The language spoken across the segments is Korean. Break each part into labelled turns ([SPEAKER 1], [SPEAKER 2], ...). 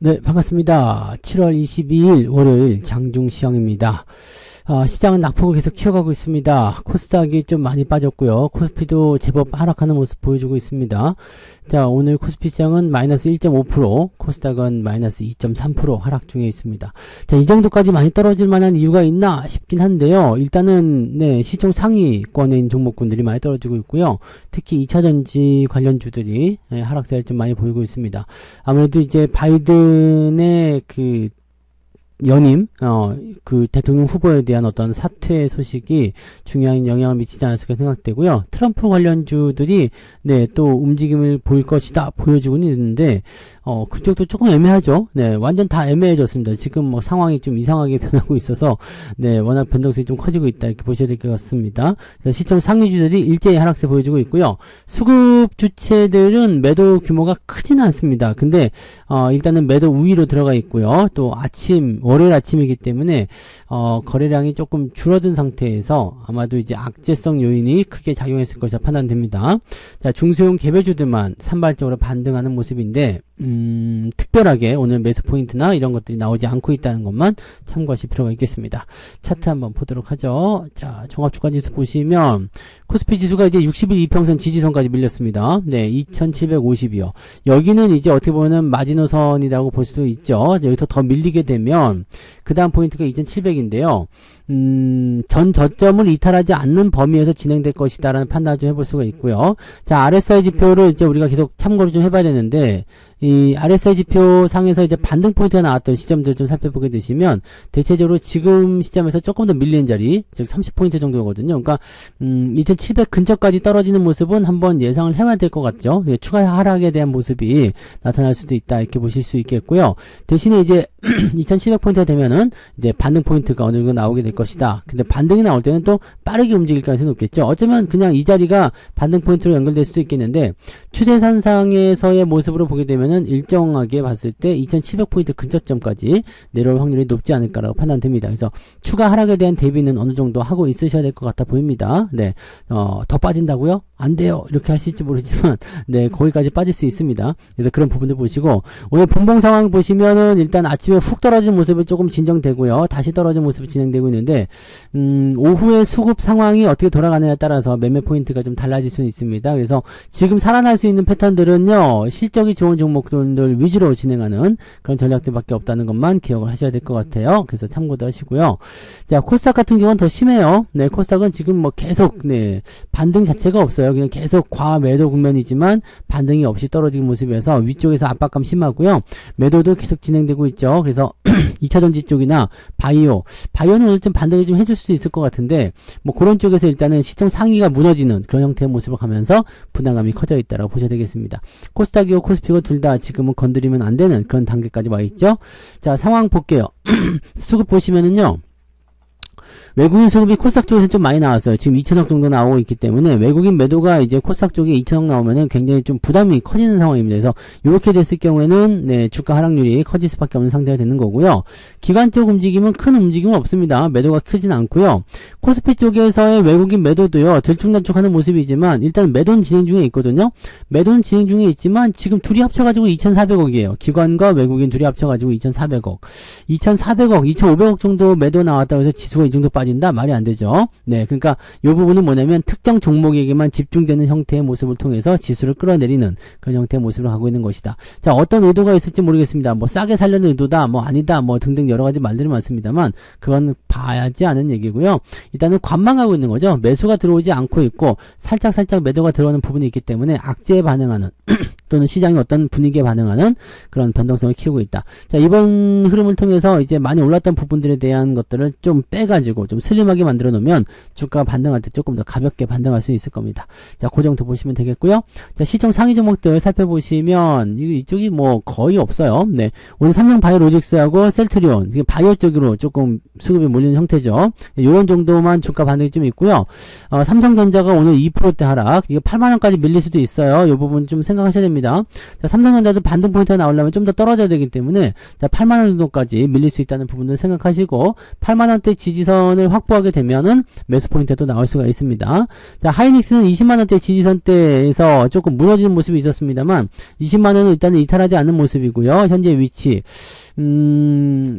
[SPEAKER 1] 네, 반갑습니다. 7월 22일 월요일 장중시황입니다. 시장은 낙폭을 계속 키워가고 있습니다. 코스닥이 좀 많이 빠졌고요. 코스피도 제법 하락하는 모습 보여주고 있습니다. 자, 오늘 코스피 시장은 마이너스 1.5%, 코스닥은 마이너스 2.3% 하락 중에 있습니다. 자, 이 정도까지 많이 떨어질 만한 이유가 있나 싶긴 한데요. 일단은 네, 시총 상위권인 종목군들이 많이 떨어지고 있고요. 특히 2차전지 관련주들이 하락세를 좀 많이 보이고 있습니다. 아무래도 이제 바이든의 연임, 그 대통령 후보에 대한 어떤 사퇴 소식이 중요한 영향을 미치지 않았을까 생각되고요. 트럼프 관련주들이, 네, 또 움직임을 보일 것이다, 보여주고는 있는데, 그쪽도 조금 애매하죠. 네, 완전 다 애매해졌습니다. 지금 뭐 상황이 좀 이상하게 변하고 있어서, 네, 워낙 변동성이 좀 커지고 있다, 이렇게 보셔야 될 것 같습니다. 시총 상위주들이 일제히 하락세 보여주고 있고요. 수급 주체들은 매도 규모가 크지는 않습니다. 근데, 일단은 매도 우위로 들어가 있고요. 또 월요일 아침이기 때문에 거래량이 조금 줄어든 상태에서 아마도 이제 악재성 요인이 크게 작용했을 것이라 판단됩니다. 자, 중소형 개별주들만 산발적으로 반등하는 모습인데 특별하게 오늘 매수 포인트나 이런 것들이 나오지 않고 있다는 것만 참고하실 필요가 있겠습니다. 차트 한번 보도록 하죠. 자, 종합주가지수 보시면 코스피 지수가 이제 60일 이평선 지지선까지 밀렸습니다. 네, 2750이요. 여기는 이제 어떻게 보면 마지노선이라고 볼 수도 있죠. 여기서 더 밀리게 되면 그 다음 포인트가 2700인데요. 전 저점을 이탈하지 않는 범위에서 진행될 것이다라는 판단을 좀 해볼 수가 있고요. 자, RSI 지표를 이제 우리가 계속 참고를 좀 해봐야 되는데, 이 RSI 지표 상에서 이제 반등 포인트가 나왔던 시점들 좀 살펴보게 되시면, 대체적으로 지금 시점에서 조금 더 밀리는 자리, 즉 30포인트 정도거든요. 그러니까, 2700 근처까지 떨어지는 모습은 한번 예상을 해봐야 될 것 같죠. 추가 하락에 대한 모습이 나타날 수도 있다, 이렇게 보실 수 있겠고요. 대신에 이제 2700포인트가 되면은, 이제 반등 포인트가 어느 정도 나오게 될 것이다. 근데 반등이 나올 때는 또 빠르게 움직일 가능성이 높겠죠. 어쩌면 그냥 이 자리가 반등 포인트로 연결될 수도 있겠는데, 추세선상에서의 모습으로 보게 되면은 일정하게 봤을 때 2700포인트 근처점까지 내려올 확률이 높지 않을까라고 판단됩니다. 그래서 추가 하락에 대한 대비는 어느 정도 하고 있으셔야 될 것 같아 보입니다. 네, 더 빠진다고요? 안 돼요. 이렇게 하실지 모르지만, 네, 거기까지 빠질 수 있습니다. 그래서 그런 부분들 보시고, 오늘 분봉 상황 보시면은 일단 아침에 훅 떨어진 모습이 조금 진정되고요. 다시 떨어진 모습이 진행되고 있는데, 오후에 수급 상황이 어떻게 돌아가느냐에 따라서 매매 포인트가 좀 달라질 수는 있습니다. 그래서 지금 살아날 수 있는 패턴들은요, 실적이 좋은 종목들 위주로 진행하는 그런 전략들밖에 없다는 것만 기억을 하셔야 될 것 같아요. 그래서 참고도 하시고요. 자, 코스닥 같은 경우는 더 심해요. 네, 코스닥은 지금 뭐 계속, 네, 반등 자체가 없어요. 그냥 계속 과매도 국면이지만 반등이 없이 떨어지는 모습이어서 위쪽에서 압박감 심하고요. 매도도 계속 진행되고 있죠. 그래서 2차전지 쪽이나 바이오는 오늘 좀 반등을 좀 해줄 수 있을 것 같은데, 뭐 그런 쪽에서 일단은 시총 상위가 무너지는 그런 형태의 모습을 가면서 부담감이 커져 있다라고 보셔야 되겠습니다. 코스닥이고 코스피고 둘 다 지금은 건드리면 안 되는 그런 단계까지 와 있죠. 자, 상황 볼게요. 수급 보시면은요. 외국인 수급이 코스닥 쪽에서 좀 많이 나왔어요. 지금 2천억 정도 나오고 있기 때문에 외국인 매도가 이제 코스닥 쪽에 2천억 나오면은 굉장히 좀 부담이 커지는 상황입니다. 그래서 이렇게 됐을 경우에는 네, 주가 하락률이 커질 수밖에 없는 상태가 되는 거고요. 기관 쪽 움직임은 큰 움직임은 없습니다. 매도가 크진 않고요. 코스피 쪽에서의 외국인 매도도요, 들쭉날쭉하는 모습이지만 일단 매도는 진행 중에 있거든요. 매도는 진행 중에 있지만 지금 둘이 합쳐가지고 2,400억이에요. 기관과 외국인 둘이 합쳐가지고 2,400억, 2,500억 정도 매도 나왔다고 해서 지수가 이 정도 빠진다? 말이 안 되죠. 네, 그러니까 이 부분은 뭐냐면 특정 종목에게만 집중되는 형태의 모습을 통해서 지수를 끌어내리는 그런 형태의 모습을 하고 있는 것이다. 자, 어떤 의도가 있을지 모르겠습니다. 뭐 싸게 살려는 의도다, 뭐 아니다, 뭐 등등 여러 가지 말들이 많습니다만 그건 봐야지 않은 얘기고요. 일단은 관망하고 있는 거죠. 매수가 들어오지 않고 있고 살짝 매도가 들어오는 부분이 있기 때문에 악재에 반응하는 또는 시장의 어떤 분위기에 반응하는 그런 변동성을 키우고 있다. 자, 이번 흐름을 통해서 이제 많이 올랐던 부분들에 대한 것들을 좀 빼가지고 좀 슬림하게 만들어 놓으면 주가가 반등할 때 조금 더 가볍게 반등할 수 있을 겁니다. 자, 그 정도 보시면 되겠고요. 자, 시총 상위 종목들 살펴보시면 이쪽이 뭐 거의 없어요. 네, 오늘 삼성바이오로직스하고 셀트리온 바이오 쪽으로 조금 수급이 몰리는 형태죠. 이런 정도만 주가 반등이 좀 있고요. 삼성전자가 오늘 2%대 하락, 이거 8만원까지 밀릴 수도 있어요. 이 부분 좀 생각하셔야 됩니다. 합니다. 자, 삼성전자도 반등 포인트가 나오려면 좀 더 떨어져야 되기 때문에 자, 8만원 정도까지 밀릴 수 있다는 부분을 생각하시고 8만원대 지지선을 확보하게 되면은 매수 포인트도 나올 수가 있습니다. 자, 하이닉스는 20만원대 지지선대에서 조금 무너지는 모습이 있었습니다만 20만원은 일단은 이탈하지 않는 모습이고요. 현재 위치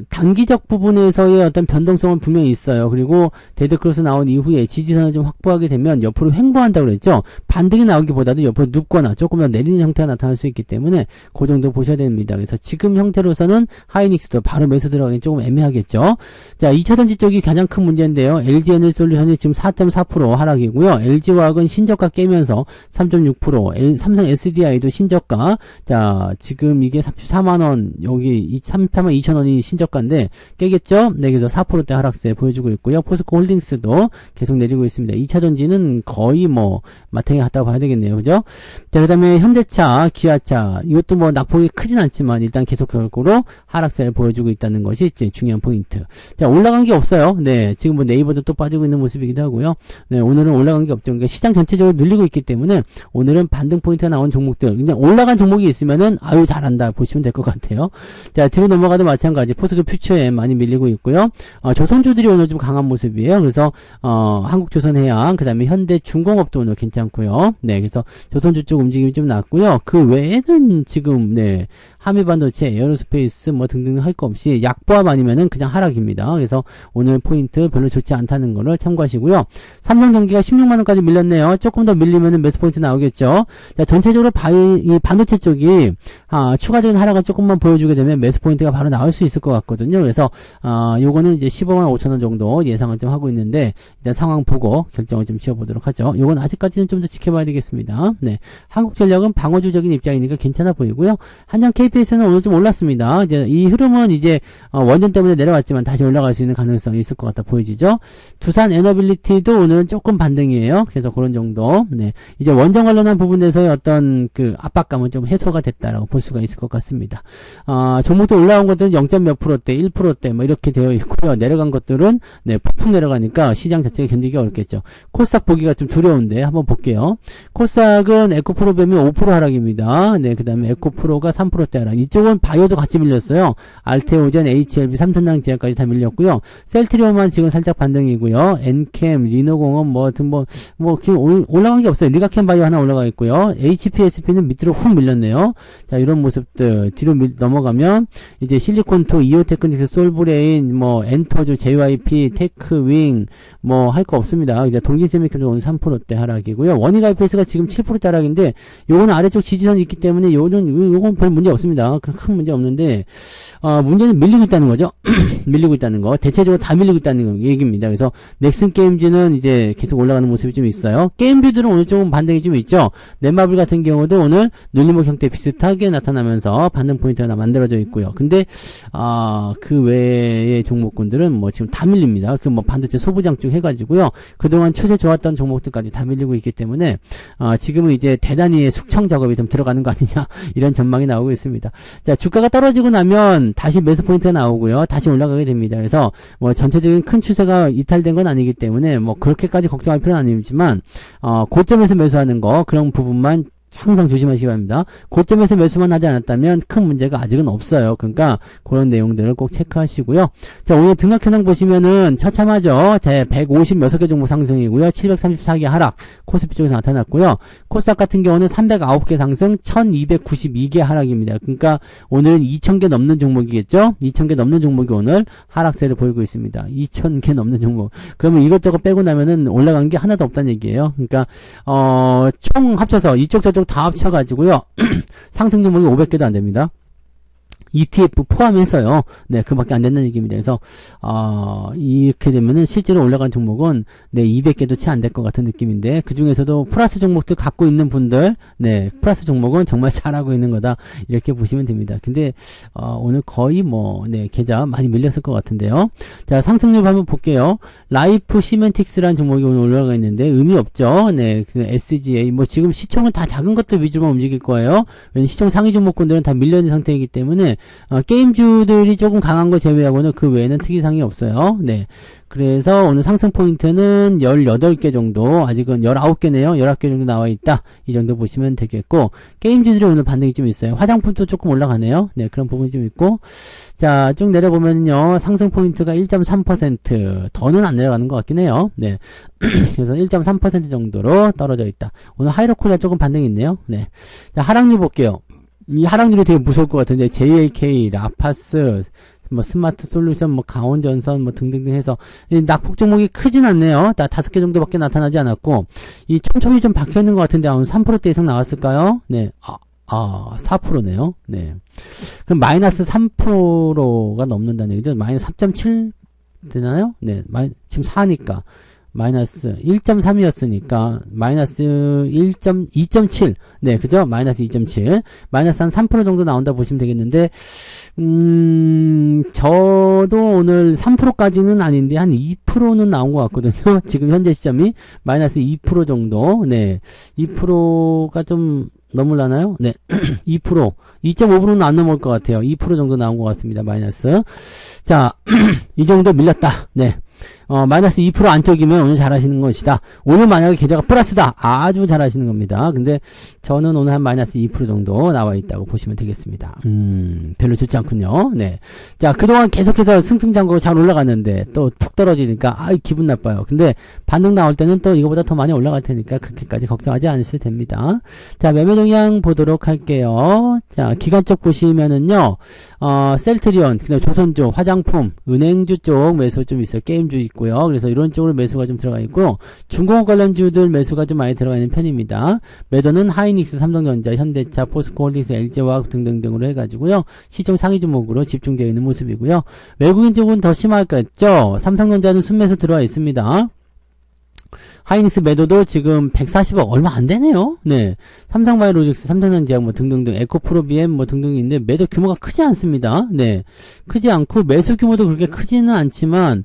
[SPEAKER 1] 단기적 부분에서의 어떤 변동성은 분명히 있어요. 그리고 데드크로스 나온 이후에 지지선을 좀 확보하게 되면 옆으로 횡보한다고 그랬죠. 반등이 나오기보다도 옆으로 눕거나 조금 더 내리는 형태가 나타날 수 있기 때문에 그 정도 보셔야 됩니다. 그래서 지금 형태로서는 하이닉스도 바로 매수 들어가기 조금 애매하겠죠. 자, 2차전지 쪽이 가장 큰 문제인데요. LG에너지솔루션이 지금 4.4% 하락이고요. LG화학은 신저가 깨면서 3.6%, 삼성 SDI도 신저가. 자, 지금 이게 34만원, 여기 32,000원이 신저가인데 깨겠죠? 네, 그래서 4%대 하락세 보여주고 있고요. 포스코 홀딩스도 계속 내리고 있습니다. 2차전지는 거의 뭐 마탱이 갔다고 봐야 되겠네요. 그죠? 자, 그 다음에 현대차, 기아차, 이것도 뭐 낙폭이 크진 않지만 일단 계속적으로 하락세를 보여주고 있다는 것이 이제 중요한 포인트. 자, 올라간 게 없어요. 네, 지금 뭐 네이버도 또 빠지고 있는 모습이기도 하고요. 네, 오늘은 올라간 게 없죠. 그러니까 시장 전체적으로 눌리고 있기 때문에 오늘은 반등 포인트가 나온 종목들, 그냥 올라간 종목이 있으면은 아유 잘한다 보시면 될 것 같아요. 자, 뒤로 넘어가도 마찬가지 포스코 퓨처에 많이 밀리고 있고요. 조선주들이 오늘 좀 강한 모습이에요. 그래서 한국조선해양, 그 다음에 현대중공업도 오늘 괜찮고요. 네, 그래서 조선주 쪽 움직임이 좀 났고요. 그 외에는 지금 네, 한미반도체, 에어로스페이스 뭐 등등 할 거 없이 약보합 아니면은 그냥 하락입니다. 그래서 오늘 포인트 별로 좋지 않다는 거를 참고하시고요. 삼성전기가 16만원까지 밀렸네요. 조금 더 밀리면은 매수 포인트 나오겠죠. 자, 전체적으로 이 반도체 쪽이 추가적인 하락을 조금만 보여주게 되면 매수 포인트가 바로 나올 수 있을 것 같거든요. 그래서 요거는 이제 15만 5천원 정도 예상을 좀 하고 있는데 일단 상황 보고 결정을 좀 지어보도록 하죠. 요건 아직까지는 좀 더 지켜봐야 되겠습니다. 네, 한국전력은 방어주적인 입장이니까 괜찮아 보이고요. 한전 KPS는 오늘 좀 올랐습니다. 이제 이 흐름은 이제 원전 때문에 내려왔지만 다시 올라갈 수 있는 가능성이 있을 것 같아 보이지죠. 두산 에너빌리티도 오늘은 조금 반등이에요. 그래서 그런 정도. 네, 이제 원전 관련한 부분에서의 어떤 그 압박감은 좀 해소가 됐다라고 볼 수가 있을 것 같습니다. 종목도 올라온 것들은 0. 몇 %대, 1%대 뭐 이렇게 되어 있고요. 내려간 것들은 네, 푹푹 내려가니까 시장 자체가 견디기 어렵겠죠. 코스닥 보기가 좀 두려운데 한번 볼게요. 코스닥은 에코프로뱀이 5% 하락입니다. 네, 그 다음에 에코프로가 3%대 하락. 이쪽은 바이오도 같이 밀렸어요. 알테오젠, HLB, 삼천당 제약까지 다 밀렸고요. 셀트리온만 지금 살짝 반등이고요. 엔캠, 리노공업 올라간 게 없어요. 리가캠 바이오 하나 올라가 있고요. HPSP는 밑으로 훅 밀렸네요. 자, 이런 모습들 뒤로 넘어가면 이제 실리콘투, 이오테크닉스, 솔브레인, 뭐 엔터주, JYP, 테크윙 뭐 할 거 없습니다. 이제 동진세미컴도 오늘 3%대 하락이고요. 원익IPS가 지금 7%대 하락인데 요거는 아래쪽 지지선이 있기 때문에 요건 별 문제 없습니다. 큰 문제 없는데 문제는 밀리고 있다는 거죠. 밀리고 있다는 거. 대체적으로 다 밀리고 있다는 얘기입니다. 그래서 넥슨 게임즈는 이제 계속 올라가는 모습이 좀 있어요. 게임뷰들은 오늘 조금 반등이 좀 있죠. 넷마블 같은 경우도 오늘 눌림목 형태 비슷하게 나타나면서 반등 포인트가 하나 만들어져 있고요. 근데 그 외의 종목군들은 뭐 지금 다 밀립니다. 그 뭐 반도체 소부장 쪽 해가지고요. 그동안 추세 좋았던 종목들까지 다 밀리고 있기 때문에 지금은 이제 대단히 숙청 작업이 좀 들어가는 거 아니냐 이런 전망이 나오고 있습니다. 자, 주가가 떨어지고 나면 다시 매수 포인트가 나오고요. 다시 올라가게 됩니다. 그래서 뭐 전체적인 큰 추세가 이탈된 건 아니기 때문에 뭐 그렇게까지 걱정할 필요는 아니지만 고점에서 매수하는 거 그런 부분만 항상 조심하시기 바랍니다. 고점에서 매수만 하지 않았다면 큰 문제가 아직은 없어요. 그러니까 그런 내용들을 꼭 체크하시고요. 자, 오늘 등락 현황 보시면은 처참하죠. 제 150 몇 개 종목 상승이고요. 734개 하락 코스피 쪽에서 나타났고요. 코스닥 같은 경우는 309개 상승 1292개 하락입니다. 그러니까 오늘은 2000개 넘는 종목이겠죠. 2000개 넘는 종목이 오늘 하락세를 보이고 있습니다. 2000개 넘는 종목. 그러면 이것저것 빼고 나면은 올라간 게 하나도 없다는 얘기예요. 그러니까 총 합쳐서 이쪽 저쪽 다 합쳐가지고요. 상승 종목이 500개도 안 됩니다. ETF 포함해서요. 네, 그밖에 안 된다는 얘기입니다. 그래서 이렇게 되면은 실제로 올라간 종목은 네, 200개도 채 안 될 것 같은 느낌인데 그 중에서도 플러스 종목들 갖고 있는 분들, 네, 플러스 종목은 정말 잘하고 있는 거다 이렇게 보시면 됩니다. 근데 오늘 거의 뭐 네, 계좌 많이 밀렸을 것 같은데요. 자, 상승률 한번 볼게요. 라이프 시멘틱스라는 종목이 오늘 올라가 있는데 의미 없죠. 네, 그 SGA 뭐 지금 시총은 다 작은 것들 위주로만 움직일 거예요. 왜냐면 시총 상위 종목군들은 다 밀려있는 상태이기 때문에 게임주들이 조금 강한 거 제외하고는 그 외에는 특이사항이 없어요. 네. 그래서 오늘 상승 포인트는 18개 정도, 아직은 19개네요. 19개 정도 나와 있다. 이 정도 보시면 되겠고, 게임주들이 오늘 반등이 좀 있어요. 화장품도 조금 올라가네요. 네, 그런 부분이 좀 있고, 자, 쭉 내려보면요. 상승 포인트가 1.3%, 더는 안 내려가는 것 같긴 해요. 네. 그래서 1.3% 정도로 떨어져 있다. 오늘 하이로콜라 조금 반등이 있네요. 네. 자, 하락률 볼게요. 이 하락률이 되게 무서울 것 같은데, JAK, 라파스, 뭐 스마트 솔루션, 뭐 강원전선, 뭐 등등등 해서 낙폭 종목이 크진 않네요. 다 5개 정도밖에 나타나지 않았고, 이 촘촘히 좀 박혀 있는 것 같은데 오늘 3%대 이상 나왔을까요? 네, 4%네요. 네, 그럼 마이너스 3%가 넘는다는 얘기죠. 마이너스 3.7 되나요? 네, 지금 4니까. 마이너스 1.3이었으니까 마이너스 2.7 네 그죠? 마이너스 2.7 마이너스 한 3% 정도 나온다 보시면 되겠는데 저도 오늘 3%까지는 아닌데 한 2%는 나온 것 같거든요. 지금 현재 시점이 마이너스 2% 정도 네 2%가 좀 넘을라나요? 네 2% 2.5%는 안 넘을 것 같아요. 2% 정도 나온 것 같습니다. 마이너스 자 이 정도 밀렸다. 네 마이너스 2% 안쪽이면 오늘 잘하시는 것이다. 오늘 만약에 계좌가 플러스다. 아주 잘하시는 겁니다. 근데 저는 오늘 한 마이너스 2% 정도 나와 있다고 보시면 되겠습니다. 별로 좋지 않군요. 네. 자, 그동안 계속해서 승승장구가 잘 올라갔는데 또 푹 떨어지니까 기분 나빠요. 근데 반등 나올 때는 또 이거보다 더 많이 올라갈 테니까 그렇게까지 걱정하지 않으셔도 됩니다. 자, 매매 동향 보도록 할게요. 자, 기관 쪽 보시면은요. 셀트리온, 그다음에 조선주, 화장품, 은행주 쪽 매수 좀 있어요. 게임주 있고요. 그래서 이런 쪽으로 매수가 좀 들어가 있고 중공업 관련주들 매수가 좀 많이 들어가 있는 편입니다. 매도는 하이닉스, 삼성전자, 현대차, 포스코홀딩스, LG화학 등등등으로 해가지고요. 시총 상위 종목으로 집중되어 있는 모습이고요. 외국인 쪽은 더 심할겠죠. 삼성전자는 순매수 들어와 있습니다. 하이닉스 매도도 지금 140억 얼마 안 되네요. 네. 삼성바이오로직스, 삼성전자 뭐 등등등, 에코프로비엠 뭐 등등이 있는데 매도 규모가 크지 않습니다. 네. 크지 않고 매수 규모도 그렇게 크지는 않지만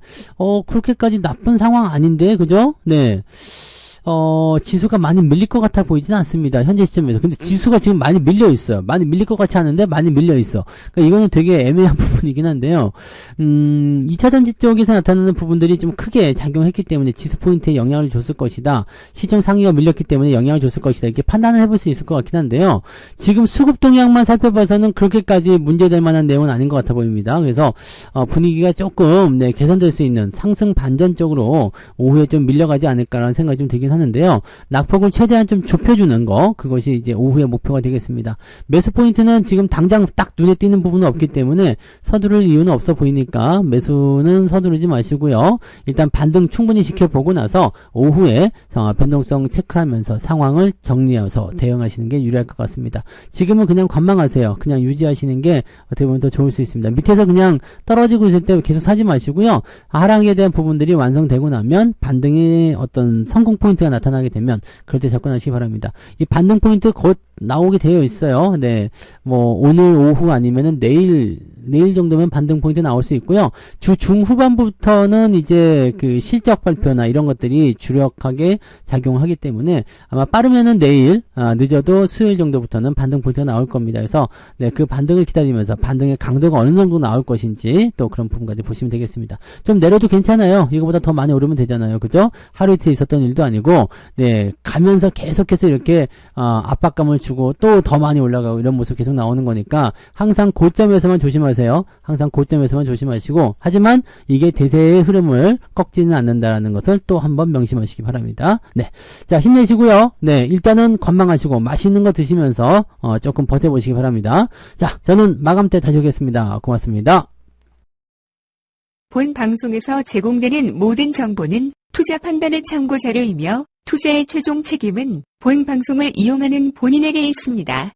[SPEAKER 1] 그렇게까지 나쁜 상황 아닌데 그죠? 네. 지수가 많이 밀릴 것 같아 보이지는 않습니다. 현재 시점에서. 근데 지수가 지금 많이 밀려 있어요. 많이 밀릴 것 같지 않은데 많이 밀려 있어. 그러니까 이거는 되게 애매한 부분이긴 한데요. 2차전지 쪽에서 나타나는 부분들이 좀 크게 작용했기 때문에 지수 포인트에 영향을 줬을 것이다. 시총 상위가 밀렸기 때문에 영향을 줬을 것이다. 이렇게 판단을 해볼 수 있을 것 같긴 한데요. 지금 수급 동향만 살펴봐서는 그렇게까지 문제될 만한 내용은 아닌 것 같아 보입니다. 그래서 분위기가 조금 개선될 수 있는 상승 반전 쪽으로 오후에 좀 밀려가지 않을까라는 생각이 좀 들긴 하는데요. 낙폭을 최대한 좀 좁혀주는 거 그것이 이제 오후의 목표가 되겠습니다. 매수 포인트는 지금 당장 딱 눈에 띄는 부분은 없기 때문에 서두를 이유는 없어 보이니까 매수는 서두르지 마시고요. 일단 반등 충분히 지켜보고 나서 오후에 변동성 체크하면서 상황을 정리해서 대응하시는 게 유리할 것 같습니다. 지금은 그냥 관망하세요. 그냥 유지하시는 게 어떻게 보면 더 좋을 수 있습니다. 밑에서 그냥 떨어지고 있을 때 계속 사지 마시고요. 하락에 대한 부분들이 완성되고 나면 반등의 어떤 성공 포인트가 나타나게 되면 그럴 때 접근하시기 바랍니다. 이 반등 포인트 곧 나오게 되어 있어요. 네. 뭐 오늘 오후 아니면은 내일 정도면 반등 포인트 나올 수 있고요. 주 중후반부터는 이제 그 실적 발표나 이런 것들이 주력하게 작용하기 때문에 아마 빠르면은 내일, 늦어도 수요일 정도부터는 반등 포인트가 나올 겁니다. 그래서 그 반등을 기다리면서 반등의 강도가 어느 정도 나올 것인지 또 그런 부분까지 보시면 되겠습니다. 좀 내려도 괜찮아요. 이거보다 더 많이 오르면 되잖아요. 그죠? 하루 이틀 있었던 일도 아니고, 가면서 계속해서 이렇게 압박감을 주고 또 더 많이 올라가고 이런 모습 계속 나오는 거니까 항상 고점에서만 조심하세요. 항상 고점에서만 조심하시고, 하지만 이게 대세의 흐름을 꺾지는 않는다라는 것을 또 한번 명심하시기 바랍니다. 네. 자, 힘내시고요. 네. 일단은 관망하시고 맛있는 거 드시면서 조금 버텨보시기 바랍니다. 자, 저는 마감 때 다시 오겠습니다. 고맙습니다.
[SPEAKER 2] 본 방송에서 제공되는 모든 정보는 투자 판단의 참고 자료이며 투자의 최종 책임은 본 방송을 이용하는 본인에게 있습니다.